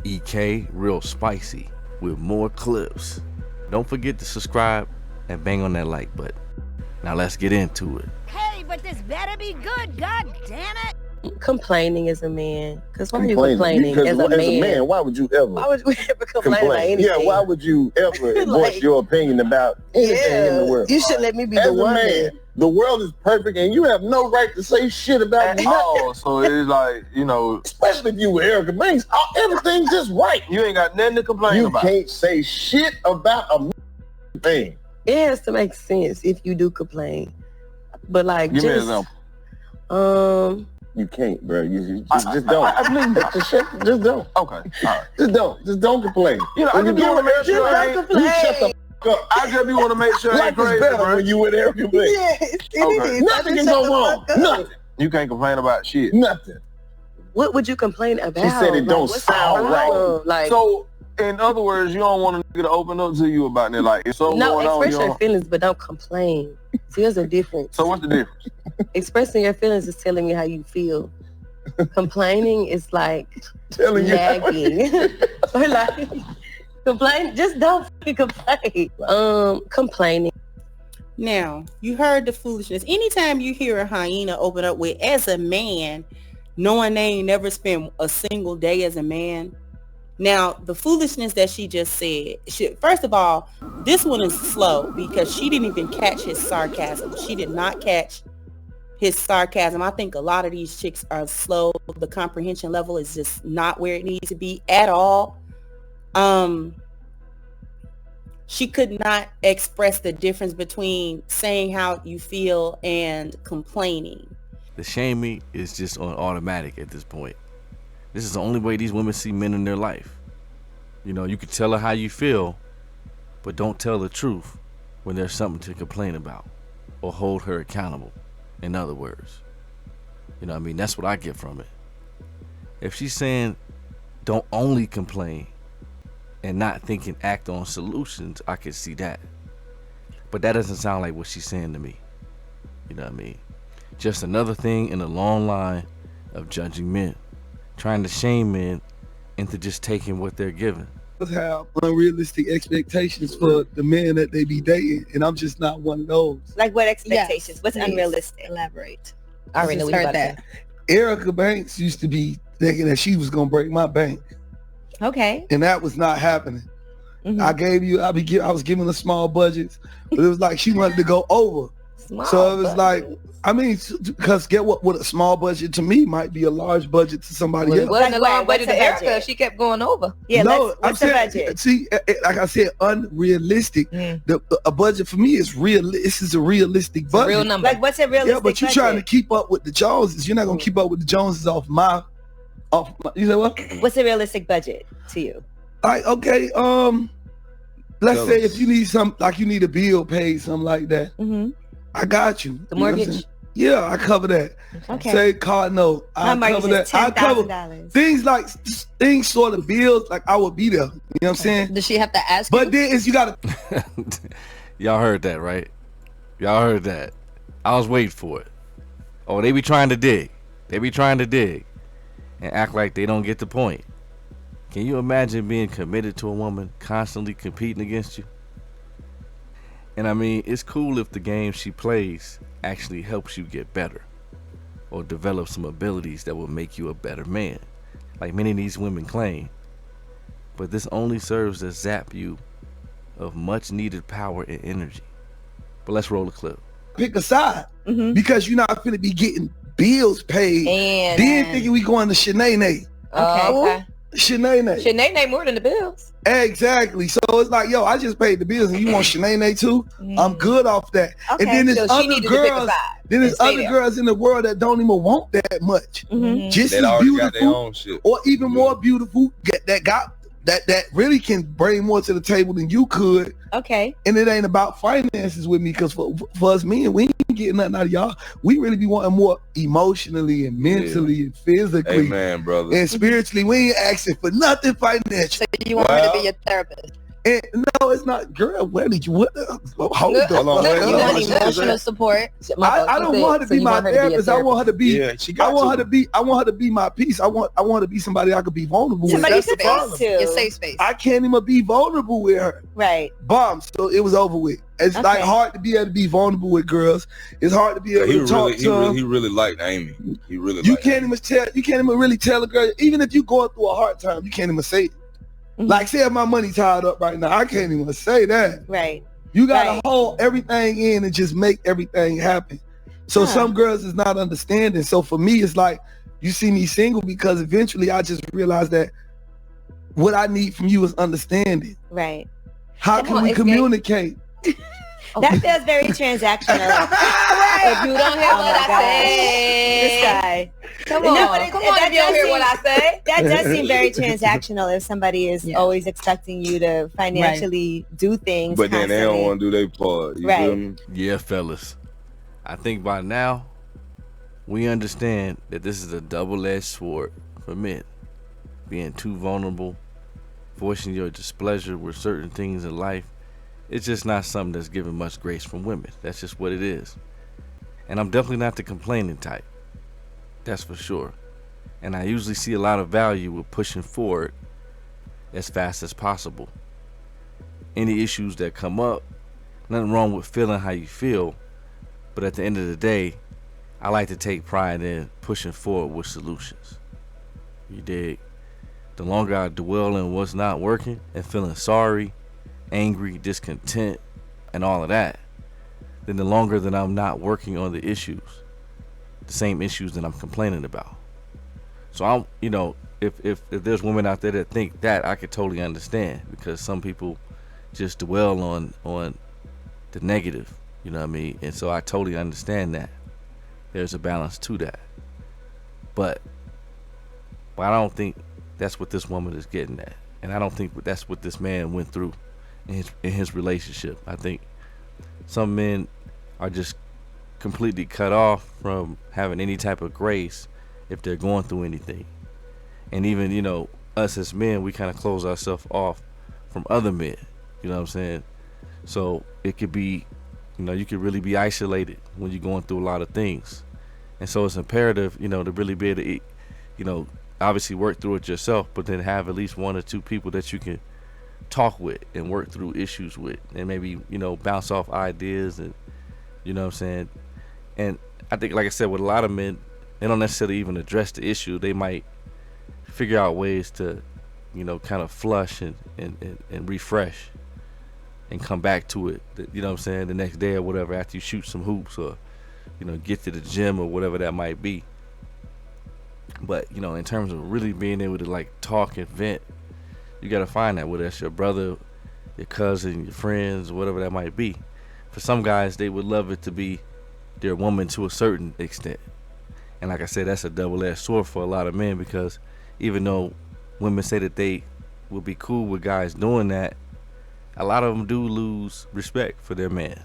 EK real spicy with more clips. Don't forget to subscribe and bang on that like button. Now let's get into it. Hey, but this better be good, god damn it! Complaining as a man. Because why are you complaining because as a man? Why would you ever? Why would you ever complain about anything? Yeah, why would you ever voice your opinion about anything in the world? You should let me be as the a one. Man, the world is perfect and you have no right to say shit about nothing. Oh, so it's like, especially if you were Erica Banks, everything's just right. You ain't got nothing to complain about. You can't say shit about a thing. It has to make sense if you do complain. But like, give me an example. You can't, bro. You just don't. I believe that. Just don't. Okay. All right. Just don't complain. I just want to make sure I ain't. You shut the up. I just want to make sure I ain't crazy, better bro. when you with Erica Banks. Yes, it is. Nothing can go wrong. Nothing. You can't complain about shit. Nothing. What would you complain about? She said it don't sound right. Like, so, in other words, you don't want a nigga to open up to you about it. Like, if something going on, express your feelings, but don't complain. See, there's a difference. So what's the difference? Expressing your feelings is telling you how you feel. Complaining is like telling nagging. Or like complain. Just don't fucking complain. Complaining. Now, you heard the foolishness. Anytime you hear a hyena open up with, as a man, knowing they ain't never spent a single day as a man. Now, the foolishness that she just said, first of all, this one is slow because she didn't even catch his sarcasm. She did not catch his sarcasm. I think a lot of these chicks are slow. The comprehension level is just not where it needs to be at all. She could not express the difference between saying how you feel and complaining. The shaming is just on automatic at this point. This is the only way these women see men in their life. You can tell her how you feel, but don't tell the truth when there's something to complain about or hold her accountable. In other words, that's what I get from it. If she's saying don't only complain and not think and act on solutions, I could see that. But that doesn't sound like what she's saying to me. You know what I mean? Just another thing in a long line of judging men, trying to shame men into just taking what they're given. Have unrealistic expectations for the men that they be dating, and I'm just not one of those. Like what expectations? Yes, What's unrealistic? Elaborate. I already know heard that. Erica Banks used to be thinking that she was gonna break my bank. Okay. And that was not happening. Mm-hmm. I was giving her small budgets, but it was like she wanted to go over. So it was like, because get what a small budget to me might be a large budget to somebody else. It wasn't a large budget to Erica. She kept going over. Yeah, no, what's the budget? See, like I said, unrealistic. A budget for me is real. This is a realistic budget. A real number. Like what's a realistic Yeah, but you're trying to keep up with the Joneses. You're not gonna keep up with the Joneses off my. You know what? What's a realistic budget to you? Like, okay, let's say if you need something, like you need a bill paid, something like that. Mm-hmm. I got you. The mortgage? Yeah, I cover that. Okay. Say car note. I cover that. I cover things sort of bills, like I would be there. You know what I'm saying? Does she have to ask But you? then is you gotta Y'all heard that, right? Y'all heard that. I was waiting for it. Oh, they be trying to dig. They be trying to dig and act like they don't get the point. Can you imagine being committed to a woman constantly competing against you? And it's cool if the game she plays actually helps you get better or develop some abilities that will make you a better man, like many of these women claim. But this only serves to zap you of much needed power and energy. But let's roll the clip. Pick a side because you're not finna be getting bills paid. And then thinking we going to Shanae. Okay. Shanae more than the bills. Exactly. So it's like, yo, I just paid the bills and you want Shanae too? I'm good off that. Okay. And then there's other girls. Then there's other there. girls in the world that don't even want that much. Just They as already beautiful, got their own shit. or even more beautiful, that really can bring more to the table than you could. Okay. And it ain't about finances with me, because for us men, we ain't getting nothing out of y'all. We really be wanting more emotionally and mentally and physically. Amen, brother. And spiritually. We ain't asking for nothing financial. So you want her to be your therapist? And no, it's not, girl. Where did you? What? Hold Look, on. look, Wait, you hold want on. emotional support. I don't want her to be my therapist. I want her to be. Yeah, she I got want her to be. I want her to be my peace. I want her to be somebody I could be vulnerable Somebody with. you That's could the talk problem. to. Your safe space. I can't even be vulnerable with her. Right. Bomb. So it was over with. It's like hard to be able to be vulnerable with girls. It's hard to be able to talk to them. He really liked Amy. He really. You can't even tell. You can't even really tell a girl. Even if you're going through a hard time, you can't even say it. Mhm. Like, say if my money tied up right now, I can't even say that. Right. You gotta hold everything in and just make everything happen. So some girls is not understanding. So for me, it's like you see me single because eventually I just realized that what I need from you is understanding. Right. How can we communicate? That feels very transactional. If you don't hear what I say, This guy. Come on, if you don't hear what I say. That does seem very transactional if somebody is always expecting you to financially do things. But then they don't constantly. want to do their part. You Right. feel me? Yeah, fellas. I think by now we understand that this is a double-edged sword for men. Being too vulnerable, voicing your displeasure with certain things in life, it's just not something that's given much grace from women. That's just what it is. And I'm definitely not the complaining type. That's for sure. And I usually see a lot of value with pushing forward as fast as possible. Any issues that come up, nothing wrong with feeling how you feel, but at the end of the day, I like to take pride in pushing forward with solutions. You dig? The longer I dwell in what's not working and feeling sorry, angry, discontent, and all of that, then the longer that I'm not working on the issues, the same issues that I'm complaining about. So I'm, if there's women out there that think that, I could totally understand, because some people just dwell on the negative, you know what I mean? And so I totally understand that. There's a balance to that. But I don't think that's what this woman is getting at. And I don't think that's what this man went through in his relationship. I think some men are just completely cut off from having any type of grace if they're going through anything. And even, us as men, we kind of close ourselves off from other men. You know what I'm saying? So it could be, you could really be isolated when you're going through a lot of things. And so it's imperative, to really be able to, obviously work through it yourself, but then have at least one or two people that you can talk with and work through issues with, and maybe bounce off ideas, and you know what I'm saying. And I think, like I said, with a lot of men, they don't necessarily even address the issue. They might figure out ways to kind of flush and refresh and come back to it, you know what I'm saying, the next day or whatever, after you shoot some hoops or get to the gym or whatever that might be. But in terms of really being able to like talk and vent, you got to find that, whether that's your brother, your cousin, your friends, whatever that might be. For some guys, they would love it to be their woman to a certain extent. And like I said, that's a double-edged sword for a lot of men, because even though women say that they would be cool with guys doing that, a lot of them do lose respect for their man,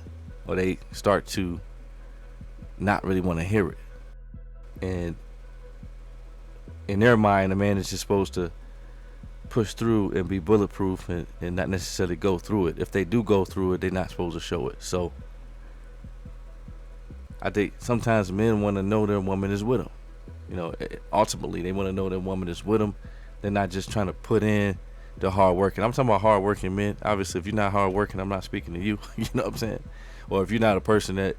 or they start to not really want to hear it. And in their mind, a man is just supposed to push through and be bulletproof and not necessarily go through it. If they do go through it, they're not supposed to show it. So I think sometimes men want to know their woman is with them. Ultimately, they want to know their woman is with them. They're not just trying to put in the hard working. I'm talking about hard working men. Obviously, if you're not hard working, I'm not speaking to you. You know what I'm saying? Or if you're not a person that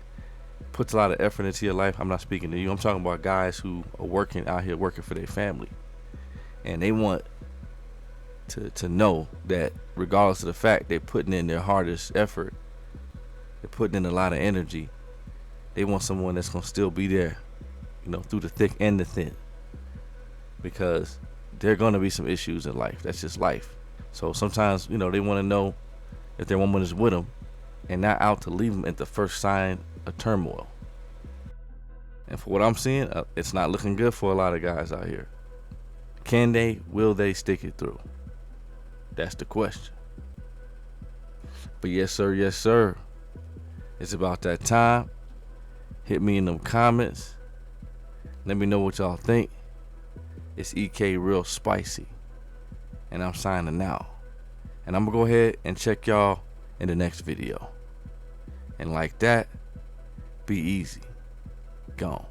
puts a lot of effort into your life, I'm not speaking to you. I'm talking about guys who are working out here, working for their family, and they want to know that regardless of the fact they're putting in their hardest effort, they're putting in a lot of energy, they want someone that's going to still be there, through the thick and the thin, because there are going to be some issues in life. That's just life. So sometimes, they want to know if their woman is with them and not out to leave them at the first sign of turmoil. And for what I'm seeing, it's not looking good for a lot of guys out here. Will they stick it through? That's the question. But yes, sir. It's about that time. Hit me in them comments. Let me know what y'all think. It's EK Real Spicy, and I'm signing out. And I'm gonna go ahead and check y'all in the next video. And like that, be easy. Gone.